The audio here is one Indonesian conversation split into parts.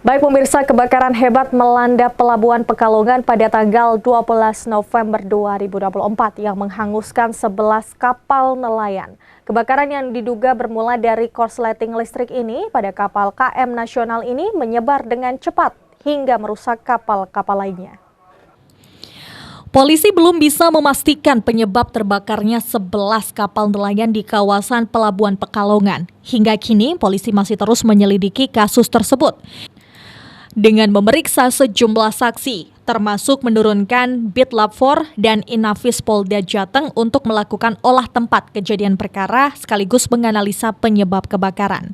Baik pemirsa, kebakaran hebat melanda Pelabuhan Pekalongan pada tanggal 12 November 2024 yang menghanguskan 11 kapal nelayan. Kebakaran yang diduga bermula dari korsleting listrik ini pada kapal KM Nasional ini menyebar dengan cepat hingga merusak kapal-kapal lainnya. Polisi belum bisa memastikan penyebab terbakarnya 11 kapal nelayan di kawasan Pelabuhan Pekalongan. Hingga kini, polisi masih terus menyelidiki kasus tersebut dengan memeriksa sejumlah saksi, termasuk menurunkan Bitlab 4 dan Inafis Polda Jateng untuk melakukan olah tempat kejadian perkara sekaligus menganalisa penyebab kebakaran.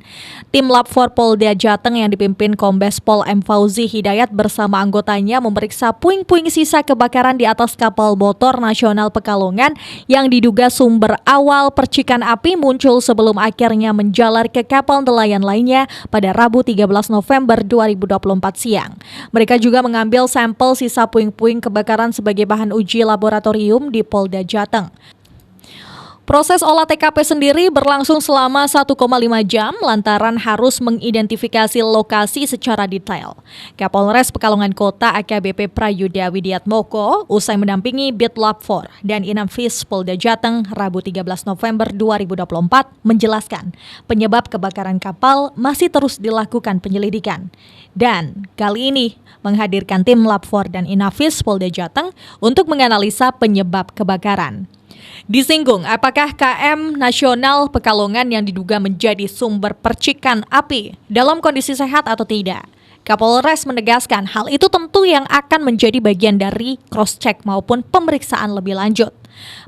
Tim Lab 4 Polda Jateng yang dipimpin Kombes Pol M. Fauzi Hidayat bersama anggotanya memeriksa puing-puing sisa kebakaran di atas kapal motor nasional Pekalongan yang diduga sumber awal percikan api muncul sebelum akhirnya menjalar ke kapal nelayan lainnya pada Rabu 13 November 2024 siang. Mereka juga mengambil sampel sisa puing-puing kebakaran sebagai bahan uji laboratorium di Polda Jateng. Proses olah TKP sendiri berlangsung selama 1,5 jam lantaran harus mengidentifikasi lokasi secara detail. Kapolres Pekalongan Kota AKBP Prayudha Widiatmoko usai mendampingi Bitlab 4 dan Inafis Polda Jateng Rabu 13 November 2024 menjelaskan penyebab kebakaran kapal masih terus dilakukan penyelidikan. Dan kali ini menghadirkan tim Lab 4 dan Inafis Polda Jateng untuk menganalisa penyebab kebakaran. Disinggung apakah KM Nasional Pekalongan yang diduga menjadi sumber percikan api dalam kondisi sehat atau tidak. Kapolres menegaskan hal itu tentu yang akan menjadi bagian dari cross-check maupun pemeriksaan lebih lanjut.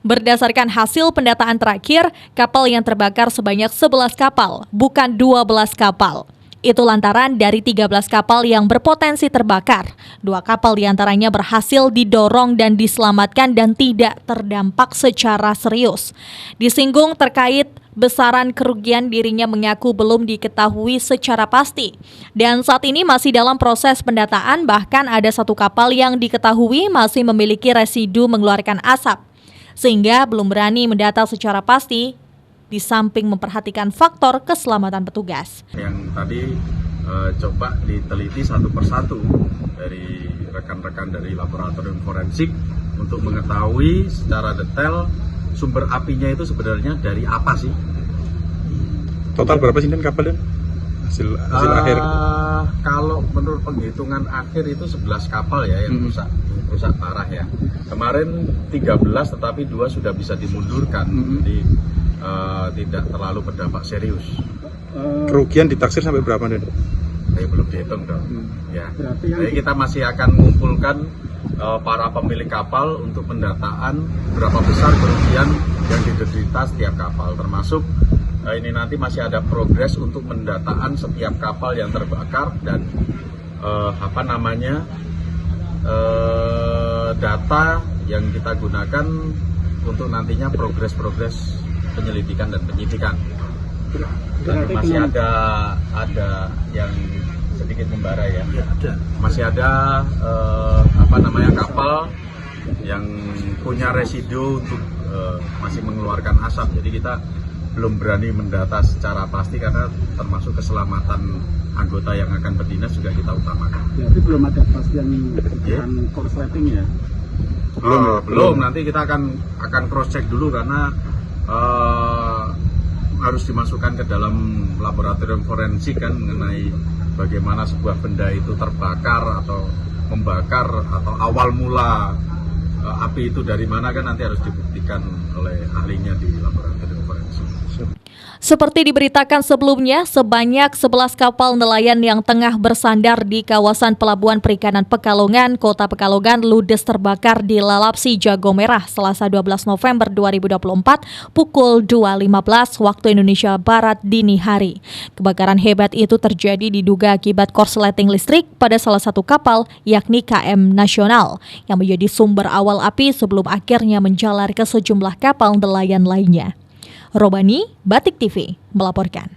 Berdasarkan hasil pendataan terakhir, kapal yang terbakar sebanyak 11 kapal, bukan 12 kapal. Itu lantaran dari 13 kapal yang berpotensi terbakar, 2 kapal diantaranya berhasil didorong dan diselamatkan dan tidak terdampak secara serius. Disinggung terkait besaran kerugian, dirinya mengaku belum diketahui secara pasti. Dan saat ini masih dalam proses pendataan, bahkan ada 1 kapal yang diketahui masih memiliki residu mengeluarkan asap. Sehingga belum berani mendata secara pasti, di samping memperhatikan faktor keselamatan petugas. Yang tadi coba diteliti satu persatu dari rekan-rekan dari laboratorium forensik untuk mengetahui secara detail sumber apinya itu sebenarnya dari apa sih. Total berapa sih kapal dan hasil akhir? Kalau menurut penghitungan akhir itu 11 kapal ya yang rusak parah ya. Kemarin 13 tetapi 2 sudah bisa dimundurkan. Jadi tidak terlalu berdampak serius. Kerugian ditaksir sampai berapa nih? Belum dihitung dong. Ya. Jadi kita masih akan mengumpulkan para pemilik kapal untuk pendataan berapa besar kerugian yang diderita setiap kapal, termasuk ini nanti masih ada progres untuk pendataan setiap kapal yang terbakar dan data yang kita gunakan untuk nantinya progres penyelidikan dan penyidikan. Masih ada yang sedikit membara ya. Masih ada kapal yang punya residu untuk masih mengeluarkan asap. Jadi kita belum berani mendata secara pasti karena termasuk keselamatan anggota yang akan berdinas juga kita utamakan. Berarti belum ada kepastian korsleting ya? Belum. Nanti kita akan cross check dulu karena harus dimasukkan ke dalam laboratorium forensik kan mengenai bagaimana sebuah benda itu terbakar atau membakar atau awal mula api itu dari mana kan nanti harus dibuktikan oleh ahlinya di laboratorium forensik. Seperti diberitakan sebelumnya, sebanyak 11 kapal nelayan yang tengah bersandar di kawasan Pelabuhan Perikanan Pekalongan, Kota Pekalongan, ludes terbakar di Lalapsi Jago Merah, Selasa 12 November 2024, pukul 2.15 waktu Indonesia Barat dini hari. Kebakaran hebat itu terjadi diduga akibat korsleting listrik pada salah satu kapal, yakni KM Nasional, yang menjadi sumber awal api sebelum akhirnya menjalar ke sejumlah kapal nelayan lainnya. Robani, Batik TV, melaporkan.